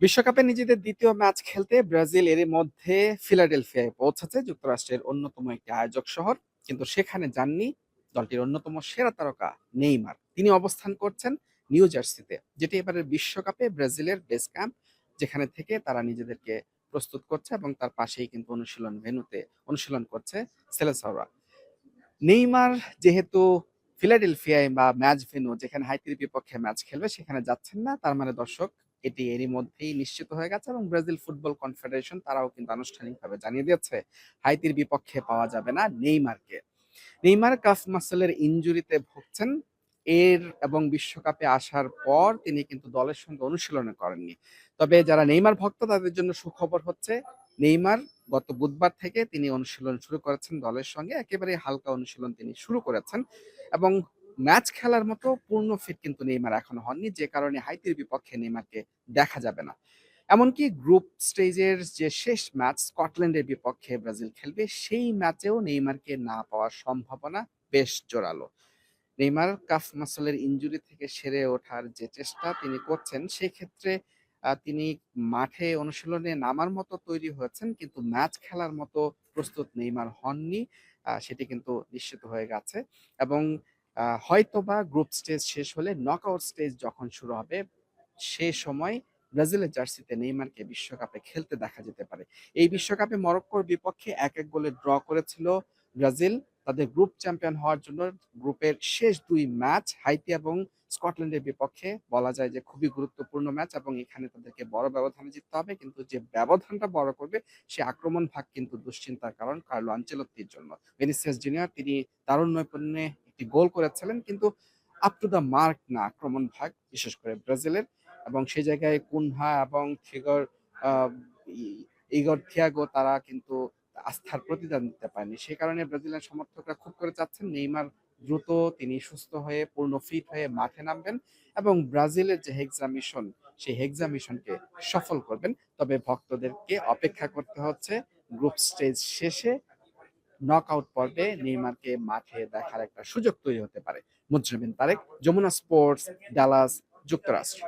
বিশ্বকাপে নিজেদের দ্বিতীয় ম্যাচ খেলতে ব্রাজিল এরই মধ্যে ফিলাডেলফিয়ায় পৌঁছেছে, যুক্তরাষ্ট্রের অন্যতম একটি আয়োজক শহর। কিন্তু সেখানে যাননি দলটির অন্যতম সেরা তারকা নেইমার। তিনি অবস্থান করছেন নিউ জার্সিতে, যেটি এবারের বিশ্বকাপে ব্রাজিলের বেস ক্যাম্প, যেখানে থেকে তারা নিজেদেরকে প্রস্তুত করছে এবং তার পাশেই কিন্তু অনুশীলন ভেন্যুতে অনুশীলন করছে সেলেসাওরা। নেইমার যেহেতু ফিলাডেলফিয়ায় বা ম্যাচ ভেন্যু যেখানে হাইতির বিপক্ষে ম্যাচ খেলবে সেখানে যাচ্ছেন না, তার মানে দর্শক এটি এরই মধ্যেই নিশ্চিত হয়ে গেছে এবং ব্রাজিল ফুটবল কনফেডারেশন তারাও কিন্তু আনুষ্ঠানিকভাবে জানিয়ে দিয়েছে হাইতির বিপক্ষে পাওয়া যাবে না নেইমারকে। নেইমার কাফ মাসলের ইনজুরিতে ভুগছেন। এবং বিশ্বকাপে আসার পর তিনি কিন্তু দলের সঙ্গে অনুশীলনে করেননি। তবে যারা নেইমার ভক্ত তাদের জন্য সুখবর হচ্ছে, নেইমার গত বুধবার থেকে তিনি অনুশীলন শুরু করেছেন দলের সঙ্গে। একেবারে হালকা অনুশীলন তিনি শুরু করেছেন এবং ম্যাচ খেলার মতো পূর্ণ ফিট কিন্তু নেইমার এখনো হননি, যে কারণে হাইতির বিপক্ষে নেইমারকে দেখা যাবে না। এমনকি গ্রুপ স্টেজের যে শেষ ম্যাচ স্কটল্যান্ডের বিপক্ষে ব্রাজিল খেলবে, সেই ম্যাচেও নেইমারকে না পাওয়ার সম্ভাবনা বেশ জোরালো। নেইমার কাফ মাসলের ইনজুরি থেকে সেরে ওঠার যে চেষ্টা তিনি করছেন, সেক্ষেত্রে তিনি মাঠে অনুশীলনে নামার মতো তৈরি হয়েছেন, কিন্তু ম্যাচ খেলার মতো প্রস্তুত নেইমার হননি। সেটি কিন্তু নিশ্চিত হয়ে গেছে এবং হয়তোবা গ্রুপ স্টেজ শেষ হলে নকআউট স্টেজ যখন শুরু হবে, সে সময় ব্রাজিলের জার্সিতে নেইমারকে বিশ্বকাপে খেলতে দেখা যেতে পারে। এই বিশ্বকাপে মরক্কোর বিপক্ষে ১-১ গোলে ড্র করেছিল ব্রাজিল তাদের গ্রুপ চ্যাম্পিয়ন হওয়ার জন্য। গ্রুপের শেষ ২ ম্যাচ হাইতি এবং স্কটল্যান্ডের বিপক্ষে বলা যায় যে খুবই গুরুত্বপূর্ণ ম্যাচ এবং এখানে তাদেরকে বড় ব্যবধানে জিততে হবে। কিন্তু যে ব্যবধানটা বড় করবে সে আক্রমণ ভাগ কিন্তু দুশ্চিন্তার কারণ কার্লো আনচেলত্তির জন্য। ভিনিসিয়াস জুনিয়র তিনি দারুণ নৈপুণ্যে একটি গোল করেছিলেন, কিন্তু আপ টু দ্য মার্ক না আক্রমণ ভাগ, বিশেষ করে ব্রাজিলের। এবং সেই জায়গায় কুনহা এবং আহ, ইগর থিয়াগো তারা কিন্তু আস্থার প্রতিদান দিতে পারেনি। সে কারণে ব্রাজিলের সমর্থকরা খুব করে চাচ্ছেন নেইমার দ্রুত তিনি সুস্থ হয়ে পূর্ণ ফিট হয়ে মাঠে নামবেন এবং ব্রাজিলের যে হেক্সা মিশন, সেই হেক্সা মিশনকে সফল করবেন। তবে ভক্তদেরকে অপেক্ষা করতে হচ্ছে গ্রুপ স্টেজ শেষে নকআউট পর্বে নেইমারকে মাঠে দেখার একটা সুযোগ তৈরি হতে পারে। মুজরিবিন তারেক, যমুনা স্পোর্টস, ডালাস, যুক্তরাষ্ট্র।